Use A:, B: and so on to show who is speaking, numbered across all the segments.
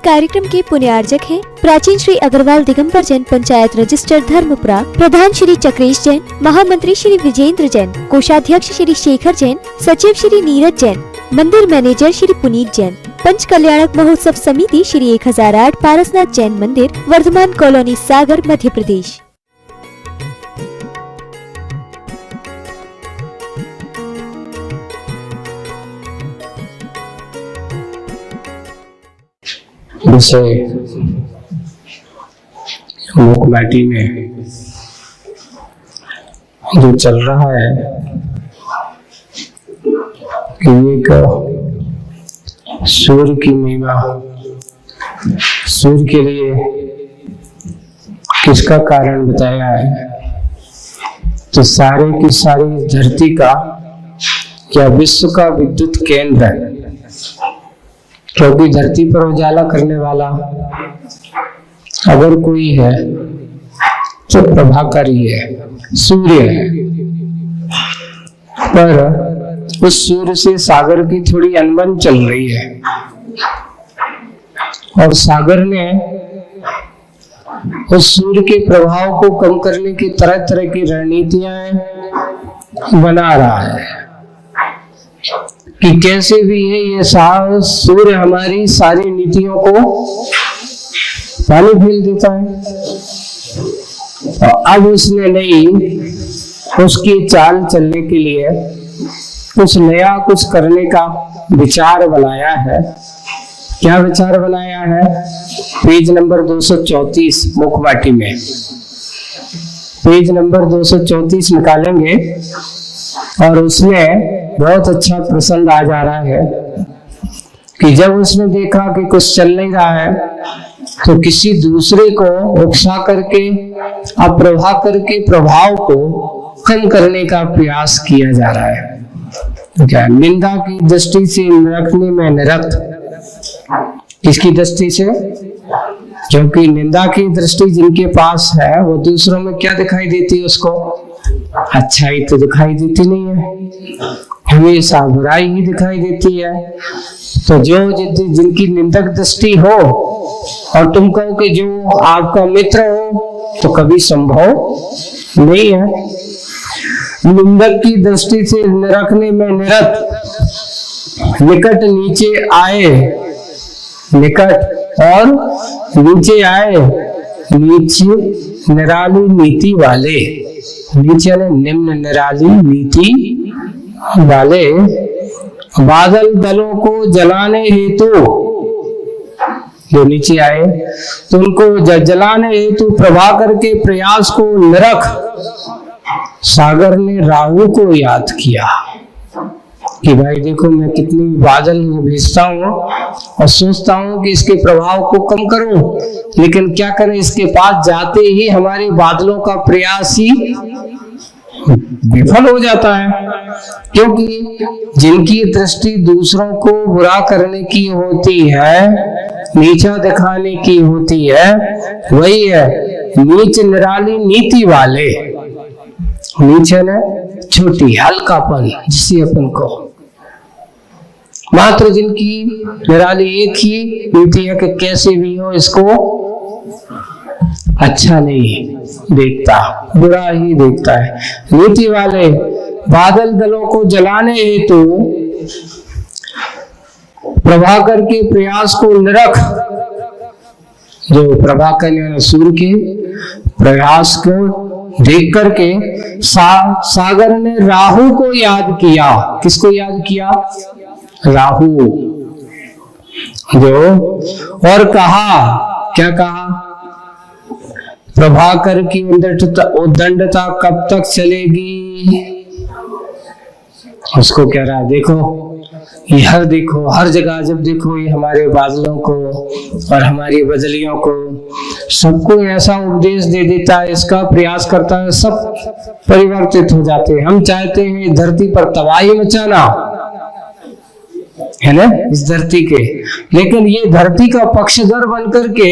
A: कार्यक्रम के पुण्यार्जक हैं प्राचीन श्री अग्रवाल दिगंबर जैन पंचायत रजिस्टर धर्मपुरा, प्रधान श्री चक्रेश जैन, महामंत्री श्री विजेंद्र जैन, कोषाध्यक्ष श्री शेखर जैन, सचिव श्री नीरज जैन, मंदिर मैनेजर श्री पुनीत जैन, पंच कल्याणक महोत्सव समिति श्री 1008 पारसनाथ जैन मंदिर, वर्धमान कॉलोनी, सागर, मध्य प्रदेश।
B: जैसे मुकमाटी में जो चल रहा है कि एक सूर्य की महिमा, सूर्य के लिए किसका कारण बताया है, तो सारे की सारी धरती का या विश्व का विद्युत केंद्र है, क्योंकि धरती पर उजाला करने वाला अगर कोई है तो प्रभाकारी है, सूर्य है। पर उस सूर्य से सागर की थोड़ी अनबन चल रही है और सागर ने उस सूर्य के प्रभाव को कम करने की तरह तरह की रणनीतियां बना रहा है कि कैसे भी है ये सूर्य हमारी सारी नीतियों को पानी फेल देता है। और अब उसने नहीं, उसकी चाल चलने के लिए कुछ नया कुछ करने का विचार बनाया है। क्या विचार बनाया है? पेज नंबर 234 मुखबाटी में, पेज नंबर 234 निकालेंगे और उसमें बहुत अच्छा प्रसंग आ जा रहा है कि जब उसने देखा कि कुछ चल नहीं रहा है तो किसी दूसरे को उकसा करके, अप्रभा करके प्रभाव को कम करने का प्रयास किया जा रहा है। क्या? निंदा की दृष्टि से रखने में निरत। किसकी दृष्टि से? क्योंकि निंदा की दृष्टि जिनके पास है वो दूसरों में क्या दिखाई देती है? उसको अच्छाई तो दिखाई देती नहीं है, हमेशा बुराई ही दिखाई देती है। तो जो जिनकी निंदक दृष्टि हो और तुम कहो कि जो आपका मित्र हो तो कभी संभव नहीं है। निंदक की दृष्टि से रखने में निरत, निकट नीचे आए, निकट और नीचे आए, नीचे निराली नीति वाले, नीचे निम्न निराली नीति वाले, बादल दलों को जलाने हेतु, जो नीचे आए तो उनको जलाने हेतु प्रभाकर के प्रयास को निरख सागर ने राहु को याद किया कि भाई देखो मैं कितनी बादल भेजता हूँ और सोचता हूँ कि इसके प्रभाव को कम करूं, लेकिन क्या करें, इसके पास जाते ही हमारे बादलों का प्रयास ही विफल हो जाता है। क्योंकि जिनकी दृष्टि दूसरों को बुरा करने की होती है, नीचा दिखाने की होती है, वही है नीच निराली नीति वाले। नीचे न छोटी हल्कापन जिसे अपन को, मात्र जिनकी निराली एक ही नीति है कि कैसे भी हो इसको अच्छा नहीं देखता, बुरा ही देखता है। नीति वाले बादल दलों को जलाने हेतु प्रभाकर के प्रयास को निरख, जो प्रभाकर ने सूर्य के प्रयास को देख करके सागर ने राहु को याद किया। किसको याद किया? राहु। जो और कहा, क्या कहा? प्रभाकर की उद्दंडता कब तक चलेगी? उसको कह रहा है देखो देखो हर जगह जब देखो ये हमारे बादलों को और हमारी बदलियों को सबको ऐसा उपदेश दे देता है, इसका प्रयास करता है, सब परिवर्तित हो जाते हैं। हम चाहते हैं धरती पर तबाही मचाना है ना, इस धरती के, लेकिन ये धरती का पक्षधर बन करके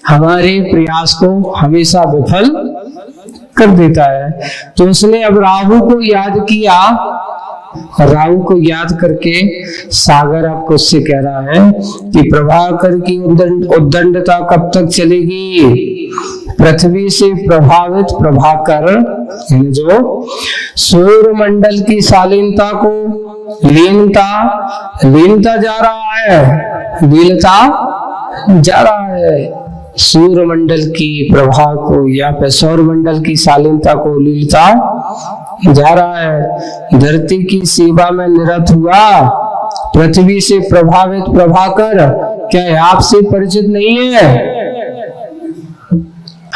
B: हमारे प्रयास को हमेशा विफल कर देता है। तो उसने अब राहु को याद किया राहु को याद करके सागर आपको उससे कह रहा है कि प्रभाकर की उद्दंडता कब तक चलेगी। पृथ्वी से प्रभावित प्रभाकर जो सूर्य मंडल की शालीनता को लीनता जा रहा है, लीनता जा रहा है। सूर्य मंडल की प्रभाव को या फिर सौर मंडल की शालीनता को लीलता जा रहा है। धरती की सेवा में निरत हुआ पृथ्वी से प्रभावित प्रभाकर क्या आपसे परिचित नहीं है?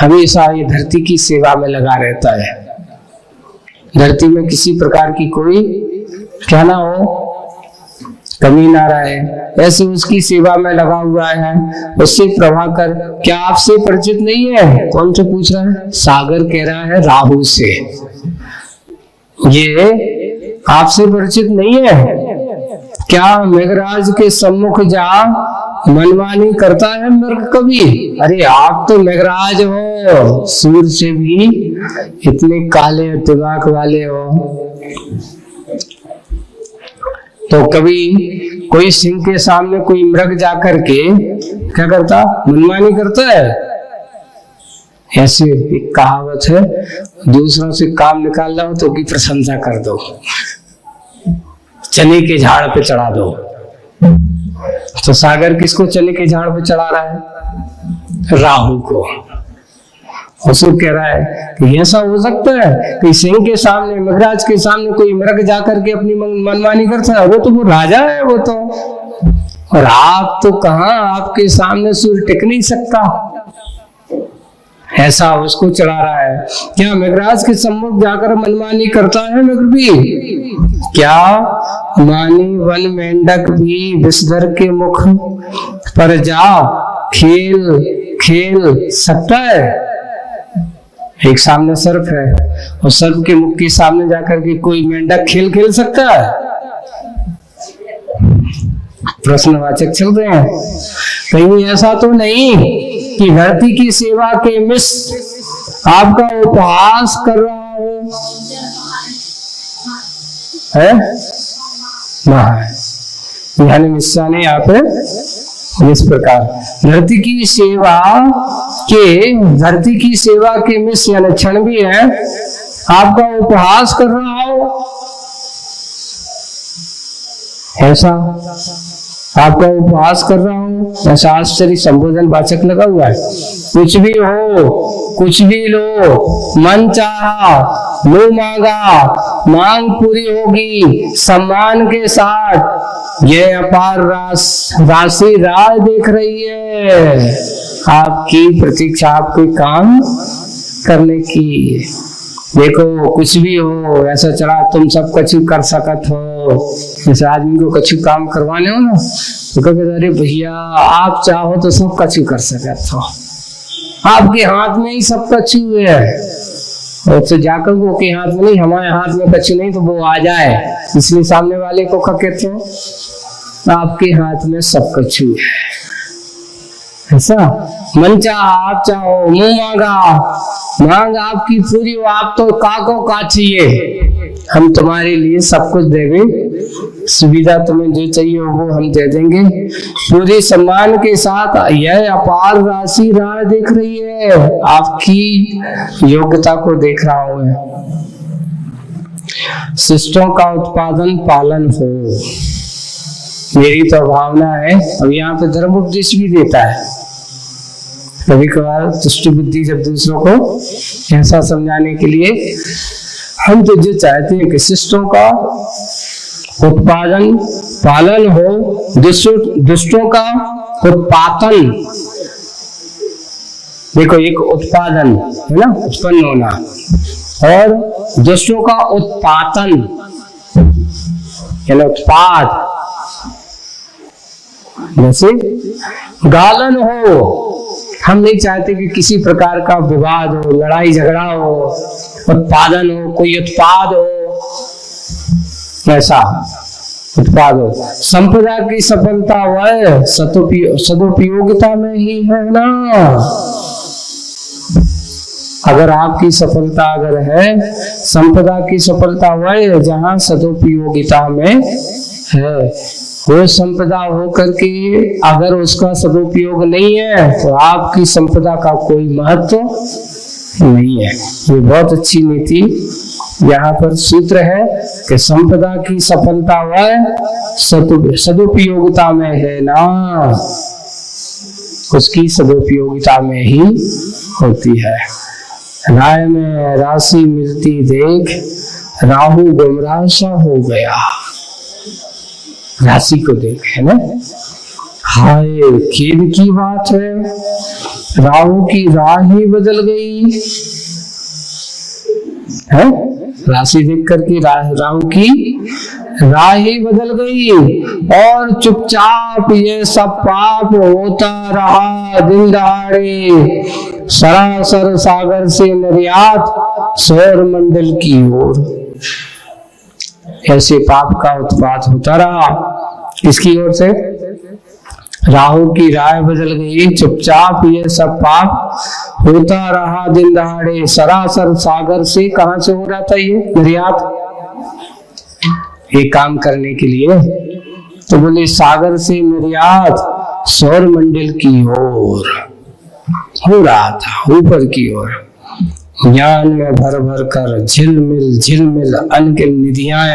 B: हमेशा ये धरती की सेवा में लगा रहता है। धरती में किसी प्रकार की कोई क्या ना हो, कमी ना रहे, ऐसे उसकी सेवा में लगा हुआ है। उससे प्रभाकर क्या आपसे परिचित नहीं है? कौन से पूछ रहा है? सागर कह रहा है राहु से, ये आपसे परिचित नहीं है क्या? मेघराज के सम्मुख जा मनमानी करता है मृग कभी? अरे आप तो मेघराज हो, सूर्य से भी इतने काले दिमाग वाले हो, तो कभी कोई सिंह के सामने कोई मृग जाकर के क्या करता? मनमानी करता है। ऐसे एक कहावत है, दूसरों से काम निकालना हो तो की प्रशंसा कर दो, चने के झाड़ पे चढ़ा दो। तो सागर किसको चने के झाड़ पे चढ़ा रहा है? राहु को। उसको कह रहा है कि ऐसा हो सकता है कि सिंह के सामने, मृगराज के सामने कोई मृग जाकर के अपनी मनमानी करता है? वो राजा है वो तो, और आप तो कहाँ, आपके सामने सूर्य टिक नहीं सकता। ऐसा उसको चढ़ा रहा है। क्या मृगराज के सम्मुख जाकर मनमानी करता है मृग भी? क्या मानी वन मेंढक भी विषधर के मुख पर जा खेल सकता है? एक सामने सर्प है और सर्प के मुख के सामने जाकर के कोई मेंढक खेल सकता है? प्रश्नवाचक चल रहे हैं। कहीं ऐसा तो नहीं कि धरती की सेवा के मिस आपका उपहास कर रहा हो है? यानी मिस्सा ने यहाँ पे इस प्रकार धरती की सेवा के मिस यानी क्षण भी है, आपका उपहास कर रहा हो, ऐसा आपका उपहास कर रहा हूं, ऐसा आश्चर्य संबोधन वाचक लगा हुआ है। कुछ भी हो, कुछ भी लो, मन चाहा, मुंह मांगा, मांग पूरी होगी सम्मान के साथ। यह अपार राशि राह देख रही है आपकी प्रतीक्षा, आपके काम करने की। देखो कुछ भी हो, ऐसा चला तुम सब कछु कर सकत हो। जैसे आदमी को कछु काम करवाने हो ना, तो कहते अरे भैया आप चाहो तो सब कछु कर सकत हो, आपके हाथ में ही सब कछु है। और तो जाकर वो के हाथ में नहीं, हमारे हाथ में कछु नहीं तो वो आ जाए, इसलिए सामने वाले को क्या कहते हैं? आपके हाथ में सब कछु है। ऐसा मन चाहा, आप चाहो, मुंह मांग आपकी पूरी हो। आप तो काको का चाहिए, हम तुम्हारे लिए सब कुछ देंगे, सुविधा तुम्हें जो चाहिए वो हम दे देंगे पूरी सम्मान के साथ। यह अपार राशि राह देख रही है, आपकी योग्यता को देख रहा हूं। शिष्टों का उत्पादन पालन हो, मेरी तो भावना है। अब यहाँ पे धर्म उपदेश भी देता है कभी कभार, तुष्टि बुद्धि जब दूसरों को ऐसा समझाने के लिए। हम तो जो चाहते हैं कि शिष्टों का उत्पादन पालन हो, दुष्टों का उत्पादन। देखो एक उत्पादन है ना, उत्पन्न होना, और दुष्टों का उत्पादन यानी उत्पाद। जैसे गालन हो, हम नहीं चाहते कि किसी प्रकार का विवाद हो, लड़ाई झगड़ा हो, उत्पादन हो, कोई उत्पाद हो, ऐसा उत्पाद हो। संपदा की सफलता वह सदुपयोगिता में ही है ना। अगर आपकी सफलता अगर है, संपदा की सफलता वह है जहाँ सदुपयोगिता में है। वो संपदा होकर के अगर उसका सदुपयोग नहीं है तो आपकी संपदा का कोई महत्व नहीं है। ये बहुत अच्छी नीति यहाँ पर सूत्र है कि संपदा की सफलता वह सदुपयोगिता में है ना, उसकी सदुपयोगिता में ही होती है। राय में राशि मिलती देख राहु गुमराह सा हो गया। राशि को देख, है ना, हाय खेद की बात है, राहु की राह ही बदल गई है। राशि देख करके राहु की राह ही बदल गई और चुपचाप ये सब पाप होता रहा दिन दहाड़े, सरासर सागर से निर्यात सौर मंडल की ओर। ऐसे पाप का उत्पात होता रहा। इसकी ओर से राहु की राय बदल गई, चुपचाप ये सब पाप होता रहा दिन दहाड़े, सरासर सागर से। कहां से हो रहा था ये निर्यात? ये काम करने के लिए तो बोले सागर से निर्यात सौर मंडल की ओर हो रहा था, ऊपर की ओर। ज्ञान में भर भर कर झिलमिल झिलमिल अनगिन निधियां।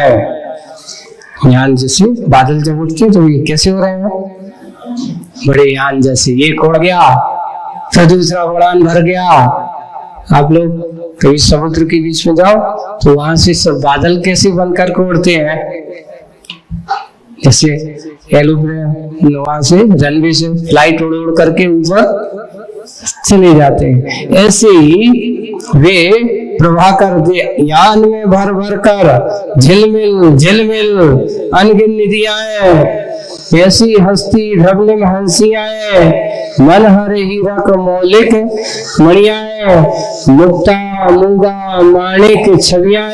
B: ज्ञान जैसे बादल जब उठते तो ये कैसे हो रहे हैं? बड़े यान जैसे, एक उड़ गया फिर दूसरा उड़ान भर गया। आप लोग कभी समुद्र के बीच में जाओ तो वहां से सब बादल कैसे बनकर उड़ते हैं, जैसे एरोप्लेन वहां से रनवे से फ्लाइट उड़ उड़ करके ऊपर चले जाते हैं। ऐसे ही वे प्रभाकर यान में भर भर कर झिलमिल झिलमिल अनगिन निधियां, ऐसी हस्ती ढबलिम हंसियां, मन हर हीरक मौलिक मणियां, मुक्ता मूंगा माणिक छवियां,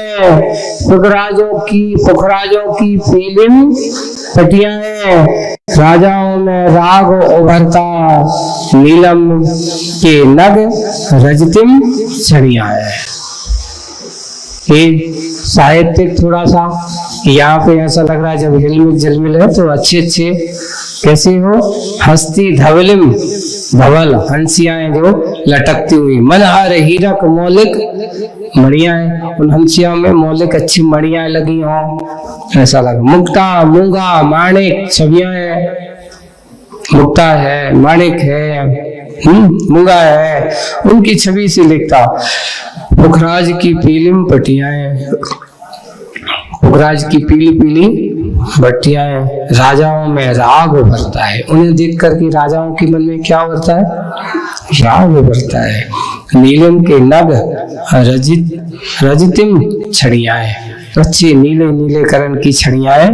B: पुखराजों की पीलिम पटियां, राजाओं में राग उभरता नीलम के नग रजतिम छड़ियां। ये साहित्यिक थोड़ा सा यहाँ पे ऐसा लग रहा है जब हिलमिल झिलमिल है तो अच्छे अच्छे कैसे हो, हस्ती धवलिम धवल हंसियां जो लटकती हुई, मनहर हीरक मौलिक मणियां, उन हंसियों में मौलिक अच्छी मणियां लगी हों ऐसा लगा। मुक्ता मूंगा माणिक छवियां, मुक्ता है, माणिक है, मूंगा है, उनकी छवि से लिखता। पुखराज की पीलिम पटियां, पुखराज की पीली पीली बट्टियां, राजाओं में राग उभरता है। उन्हें देख करके राजाओं के मन में क्या उभरता है? राग उभरता है। नीलम के नग रजतिम छड़ियां, अच्छी नीले नीले करण की छड़ियां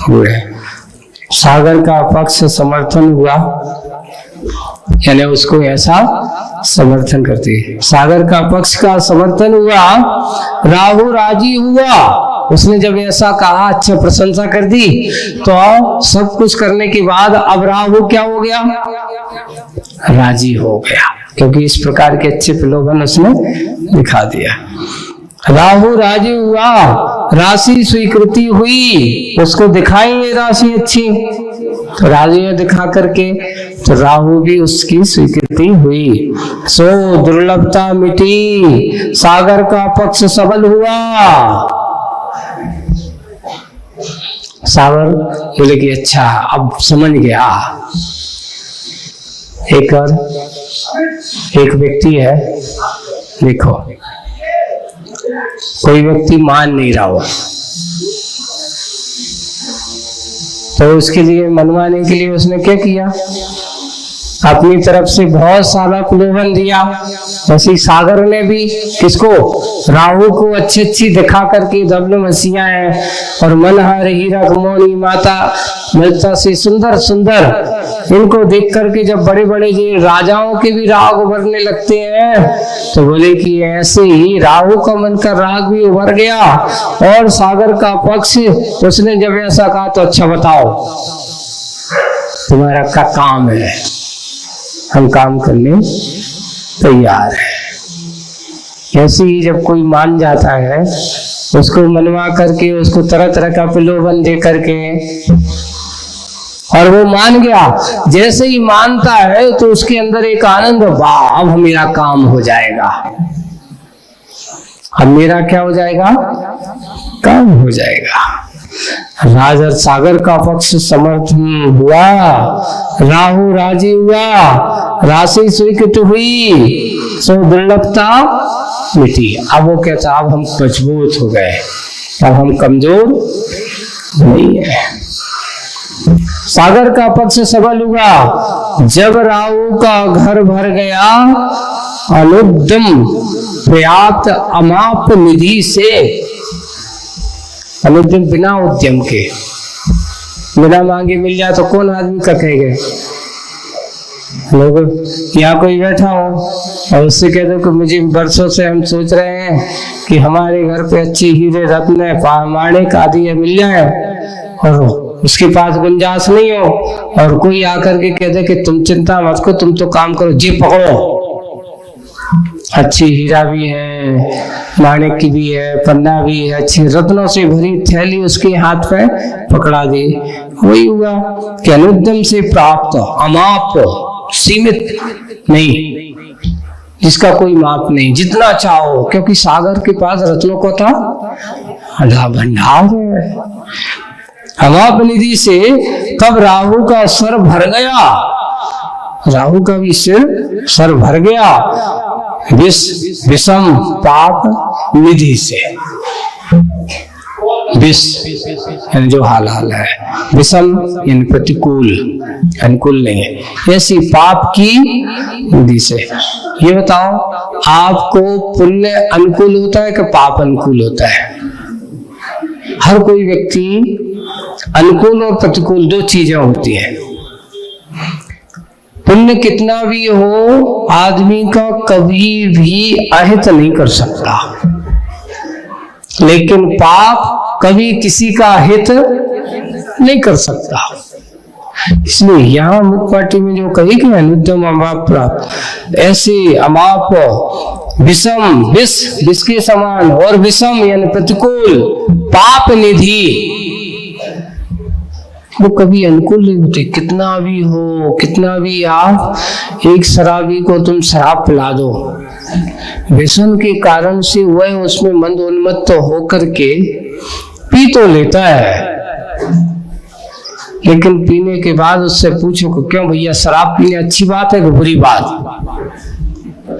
B: हुए। सागर का पक्ष समर्थन हुआ, यानी उसको ऐसा समर्थन करते। सागर का पक्ष का समर्थन हुआ, राहु राजी हुआ। उसने जब ऐसा कहा, अच्छा प्रशंसा कर दी, तो सब कुछ करने के बाद अब राहु क्या हो गया? राजी हो गया, क्योंकि इस प्रकार के अच्छे प्रलोभन उसने दिखा दिया। राहु राजी हुआ, राशि स्वीकृति हुई, उसको दिखाई ये राशि अच्छी, तो राजी ने दिखा करके तो राहु भी उसकी स्वीकृति हुई। सो दुर्लभता मिटी, सागर का पक्ष सबल हुआ। सागर बोले कि अच्छा अब समझ गया। एक व्यक्ति है, देखो कोई व्यक्ति मान नहीं रहा हो तो उसके लिए मनवाने के लिए उसने क्या किया? अपनी तरफ से बहुत सारा प्रलोभन दिया। वैसे सागर ने भी किसको? राहु को अच्छी अच्छी दिखा करके धवल मसीहा है और मनहर हीरक मौनी माता मिलता से सुंदर सुंदर, इनको देख करके जब बड़े बड़े राजाओं के भी राग उभरने लगते हैं तो बोले कि ऐसे ही राहु का मन का राग भी उभर गया। और सागर का पक्ष उसने जब ऐसा कहा तो अच्छा बताओ तुम्हारा क्या काम है, हम काम करने तैयार है। ऐसे ही जब कोई मान जाता है, उसको मनवा करके, उसको तरह तरह का प्रलोभन दे करके, और वो मान गया, जैसे ही मानता है तो उसके अंदर एक आनंद, वाह अब मेरा काम हो जाएगा, अब मेरा क्या हो जाएगा, काम हो जाएगा। राजा सागर का पक्ष समर्थन हुआ, राहु राजी हुआ, राशि स्वीकृत हुई, सो दुर्लभता मिटी। अब वो कहता अब हम मजबूत हो गए, अब हम कमजोर नहीं है। सागर का पक्ष सबल हुआ जब राहु का घर भर गया, अनुद्यम पर्याप्त अमाप निधि से। अनुद्यम बिना उद्यम के, बिना मांगे मिल जाए तो कौन आदमी का कहेगा। लोग यहाँ कोई बैठा हो और उससे कह दो कि मुझे वर्षों से हम सोच रहे हैं कि हमारे घर पे अच्छी हीरे रत्न माणिक आदि मिल जाए, और उसके पास गुंजाइश नहीं हो, और कोई आकर के कह दे कि तुम चिंता मत करो, तुम तो काम करो, जी पकड़ो, अच्छी हीरा भी है, माणिक की भी है, पन्ना भी है, अच्छी रत्नों से भरी थैली उसके हाथ पे पकड़ा दी। वही हुआ कि अनुद्यम से प्राप्त अमाप, सीमित नहीं, जिसका कोई माप नहीं, जितना चाहो, क्योंकि सागर के पास रत्नों को था भंडार है। अमाप निधि से तब राहु का सर भर गया, राहु का भी सर भर गया, विषम पाप निधि से। विष यानी जो हाल है, विषम यानी प्रतिकूल, अनुकूल नहीं है, ऐसी पाप की निधि से। ये बताओ, आपको पुण्य अनुकूल होता है कि पाप अनुकूल होता है? हर कोई व्यक्ति अनुकूल और प्रतिकूल दो चीजें होती हैं। पुण्य कितना भी हो, आदमी का कभी भी अहित नहीं कर सकता, लेकिन पाप कभी किसी का हित नहीं कर सकता। इसलिए यहाँ मुख्य पार्टी में जो कही कि अनुद्यम अमाप प्राप्त, ऐसे अमाप विषम, विष के समान, और विषम यानी प्रतिकूल पाप निधि, वो कभी अनुकूल नहीं होते। कितना भी हो, कितना भी आप एक शराबी को तुम शराब पिला दो, व्यसन के कारण से वह उसमें मंदोन्मत्त होकर के पी तो लेता है, लेकिन पीने के बाद उससे पूछो कि क्यों भैया शराब पीने अच्छी बात है कि बुरी बात?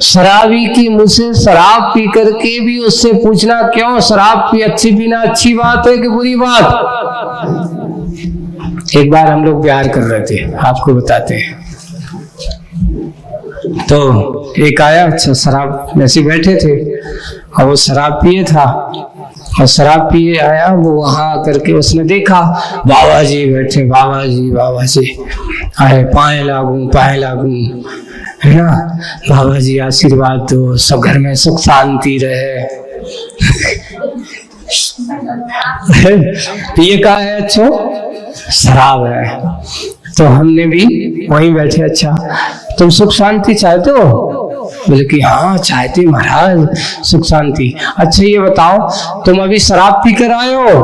B: शराबी की मुंह से शराब पी करके भी उससे पूछना क्यों शराब अच्छी पीना अच्छी बात है कि बुरी बात? एक बार हम लोग प्यार कर रहे थे, आपको बताते हैं। तो एक आया, अच्छा शराब ऐसे बैठे थे और वो शराब पिए था, और शराब पिए आया, वो वहां करके उसने देखा बाबा जी बैठे, बाबा जी आए, पाए लागू, है ना, बाबा जी आशीर्वाद दो, सब घर में सुख शांति रहे। ये क्या है? अच्छा शराब है। तो हमने भी वहीं बैठे, अच्छा तुम सुख शांति चाहते हो? बोले कि हाँ चाहते महाराज, सुख शांति। अच्छा ये बताओ, तुम अभी शराब पी कर आए हो?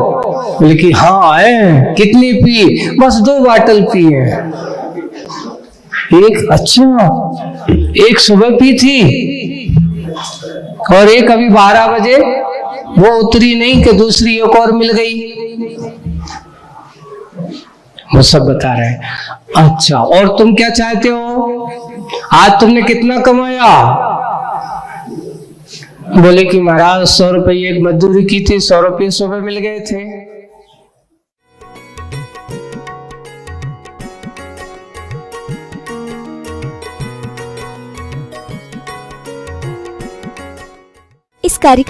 B: बोले कि हाँ आए। कितनी पी? बस 2 बाटल पी है। एक, अच्छा एक सुबह पी थी और एक अभी 12 बजे, वो उतरी नहीं कि दूसरी एक और मिल गई। वो सब बता रहे हैं। अच्छा और तुम क्या चाहते हो? आज तुमने कितना कमाया? बोले कि महाराज 100 रुपये एक मजदूरी की थी, 100 रुपये सुबह मिल गए थे।
A: इस कार्यक्रम